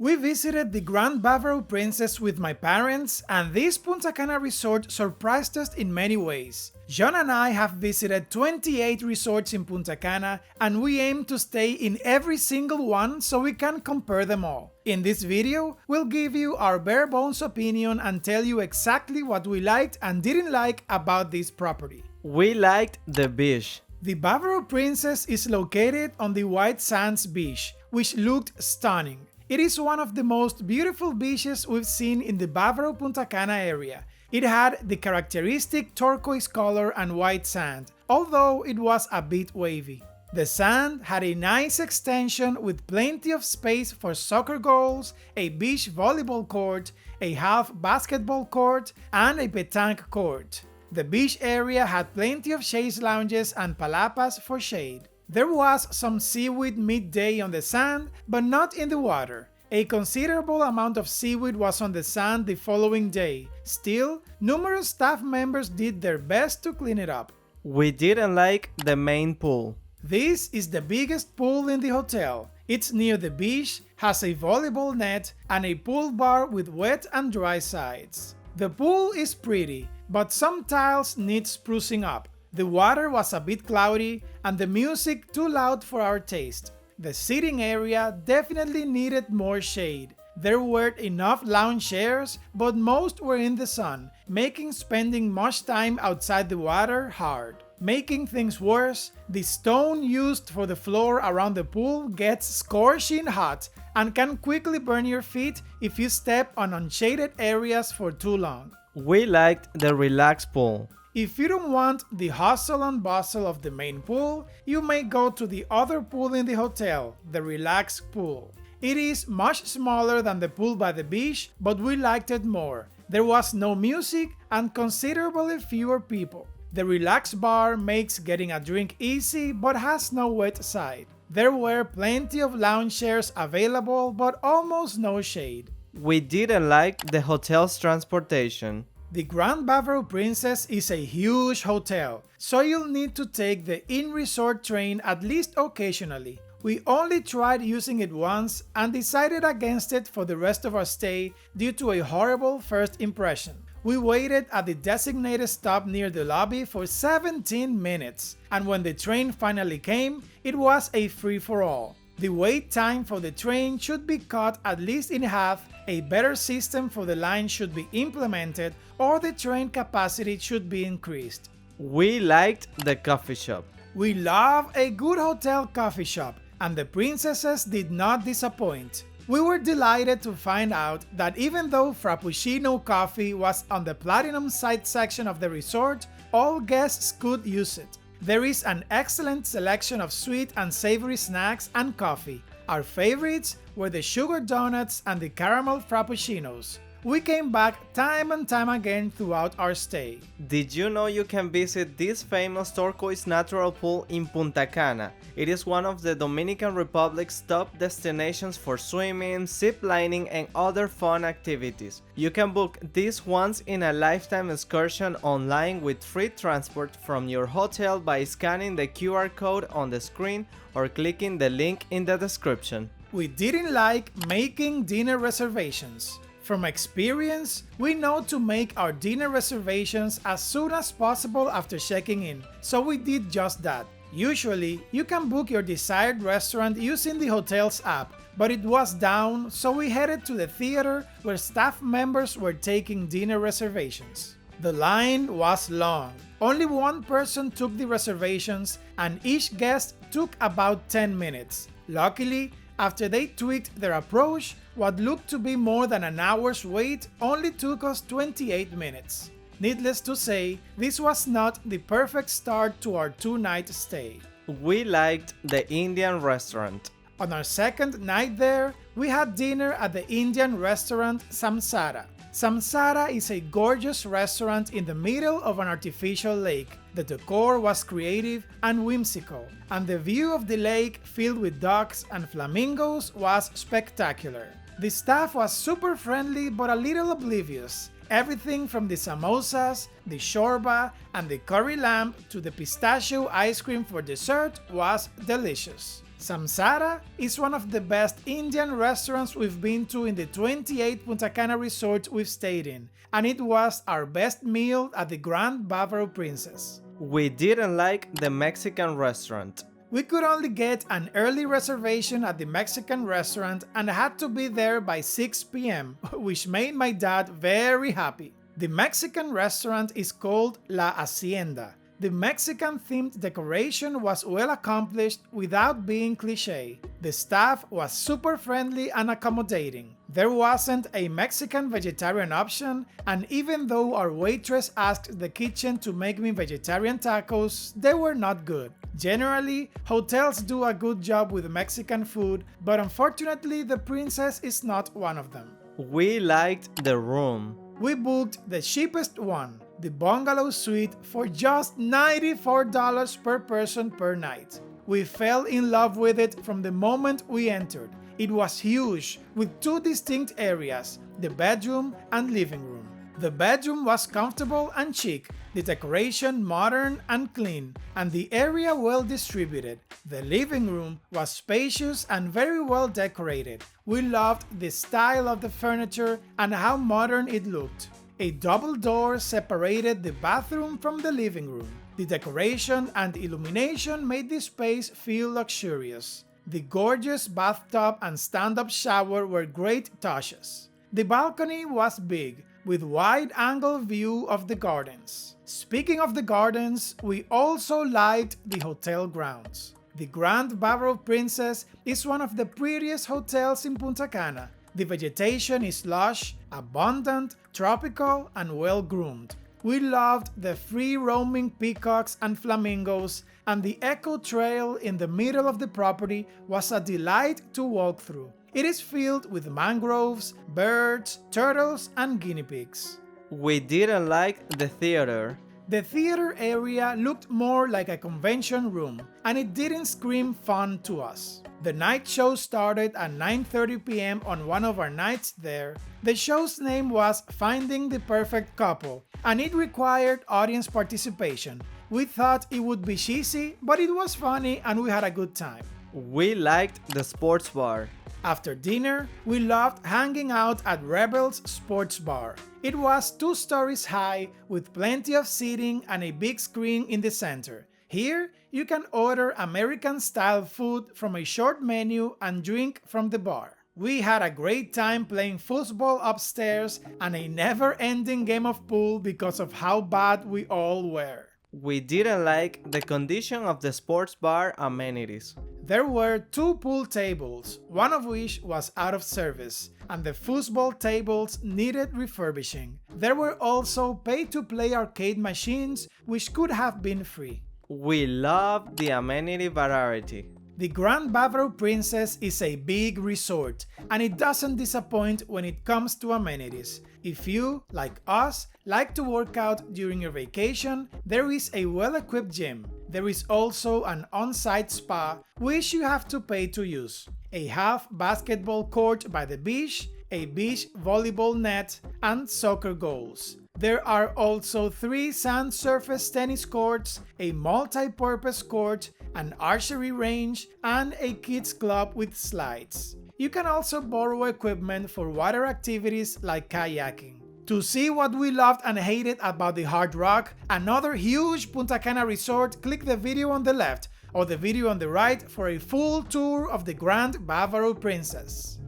We visited the Grand Bavaro Princess with my parents, and this Punta Cana resort surprised us in many ways. John and I have visited 28 resorts in Punta Cana, and we aim to stay in every single one so we can compare them all. In this video, we'll give you our bare bones opinion and tell you exactly what we liked and didn't like about this property. We liked the beach. The Bavaro Princess is located on the White Sands beach, which looked stunning. It is one of the most beautiful beaches we've seen in the Bavaro Punta Cana area. It had the characteristic turquoise color and white sand, although it was a bit wavy. The sand had a nice extension with plenty of space for soccer goals, a beach volleyball court, a half basketball court, and a petanque court. The beach area had plenty of chaise lounges and palapas for shade. There was some seaweed midday on the sand, but not in the water. A considerable amount of seaweed was on the sand the following day. Still, numerous staff members did their best to clean it up. We didn't like the main pool. This is the biggest pool in the hotel. It's near the beach, has a volleyball net, and a pool bar with wet and dry sides. The pool is pretty, but some tiles need sprucing up. The water was a bit cloudy and the music too loud for our taste. The seating area definitely needed more shade. There weren't enough lounge chairs, but most were in the sun, making spending much time outside the water hard. Making things worse, the stone used for the floor around the pool gets scorching hot and can quickly burn your feet if you step on unshaded areas for too long. We liked the relaxed pool. If you don't want the hustle and bustle of the main pool, you may go to the other pool in the hotel, the relaxed pool. It is much smaller than the pool by the beach, but we liked it more. There was no music and considerably fewer people. The relaxed bar makes getting a drink easy but has no wet side. There were plenty of lounge chairs available but almost no shade. We didn't like the hotel's transportation. The Grand Bavaro Princess is a huge hotel, so you'll need to take the in-resort train at least occasionally. We only tried using it once and decided against it for the rest of our stay due to a horrible first impression. We waited at the designated stop near the lobby for 17 minutes, and when the train finally came, it was a free-for-all. The wait time for the train should be cut at least in half, a better system for the line should be implemented, or the train capacity should be increased. We liked the coffee shop. We love a good hotel coffee shop, and the princesses did not disappoint. We were delighted to find out that even though Frappuccino coffee was on the Platinum side section of the resort, all guests could use it. There is an excellent selection of sweet and savory snacks and coffee. Our favorites were the sugar donuts and the caramel frappuccinos. We came back time and time again throughout our stay. Did you know you can visit this famous turquoise natural pool in Punta Cana? It is one of the Dominican Republic's top destinations for swimming, zip lining, and other fun activities. You can book this once-in-a-lifetime excursion online with free transport from your hotel by scanning the QR code on the screen or clicking the link in the description. We didn't like making dinner reservations. From experience, we know to make our dinner reservations as soon as possible after checking in, so we did just that. Usually, you can book your desired restaurant using the hotel's app, but it was down, so we headed to the theater where staff members were taking dinner reservations. The line was long. Only one person took the reservations, and each guest took about 10 minutes. Luckily, after they tweaked their approach, what looked to be more than an hour's wait only took us 28 minutes. Needless to say, this was not the perfect start to our two-night stay. We liked the Indian restaurant. On our second night there, we had dinner at the Indian restaurant Samsara. Samsara is a gorgeous restaurant in the middle of an artificial lake. The decor was creative and whimsical, and the view of the lake filled with ducks and flamingos was spectacular. The staff was super friendly but a little oblivious. Everything from the samosas, the shorba, and the curry lamb to the pistachio ice cream for dessert was delicious. Samsara is one of the best Indian restaurants we've been to in the 28 Punta Cana resorts we've stayed in, and it was our best meal at the Grand Bavaro Princess. We didn't like the Mexican restaurant. We could only get an early reservation at the Mexican restaurant and had to be there by 6 p.m., which made my dad very happy. The Mexican restaurant is called La Hacienda. The Mexican-themed decoration was well accomplished without being cliché. The staff was super friendly and accommodating. There wasn't a Mexican vegetarian option, and even though our waitress asked the kitchen to make me vegetarian tacos, they were not good. Generally, hotels do a good job with Mexican food, but unfortunately the Princess is not one of them. We liked the room. We booked the cheapest one, the Bungalow suite, for just $94 per person per night. We fell in love with it from the moment we entered. It was huge, with two distinct areas, the bedroom and living room. The bedroom was comfortable and chic, the decoration modern and clean, and the area well distributed. The living room was spacious and very well decorated. We loved the style of the furniture and how modern it looked. A double door separated the bathroom from the living room. The decoration and illumination made the space feel luxurious. The gorgeous bathtub and stand-up shower were great touches. The balcony was big, with wide-angle view of the gardens. Speaking of the gardens, we also liked the hotel grounds. The Grand Bavaro Princess is one of the prettiest hotels in Punta Cana. The vegetation is lush, abundant, tropical, and well-groomed. We loved the free-roaming peacocks and flamingos, and the eco trail in the middle of the property was a delight to walk through. It is filled with mangroves, birds, turtles, and guinea pigs. We didn't like the theater. The theater area looked more like a convention room, and it didn't scream fun to us. The night show started at 9:30 p.m. on one of our nights there. The show's name was Finding the Perfect Couple, and it required audience participation. We thought it would be cheesy, but it was funny and we had a good time. We liked the sports bar. After dinner, we loved hanging out at Rebel's Sports Bar. It was 2 stories high with plenty of seating and a big screen in the center. Here, you can order American-style food from a short menu and drink from the bar. We had a great time playing football upstairs and a never-ending game of pool because of how bad we all were. We didn't like the condition of the sports bar amenities. There were 2 pool tables, one of which was out of service, and the football tables needed refurbishing. There were also pay-to-play arcade machines, which could have been free. We loved the amenity variety. The Grand Bavaro Princess is a big resort, and it doesn't disappoint when it comes to amenities. If you, like us, like to work out during your vacation, there is a well-equipped gym. There is also an on-site spa, which you have to pay to use, a half basketball court by the beach, a beach volleyball net, and soccer goals. There are also 3 sand surface tennis courts, a multi-purpose court, an archery range, and a kids club with slides. You can also borrow equipment for water activities like kayaking. To see what we loved and hated about the Hard Rock, another huge Punta Cana resort, click the video on the left or the video on the right for a full tour of the Grand Bavaro Princess.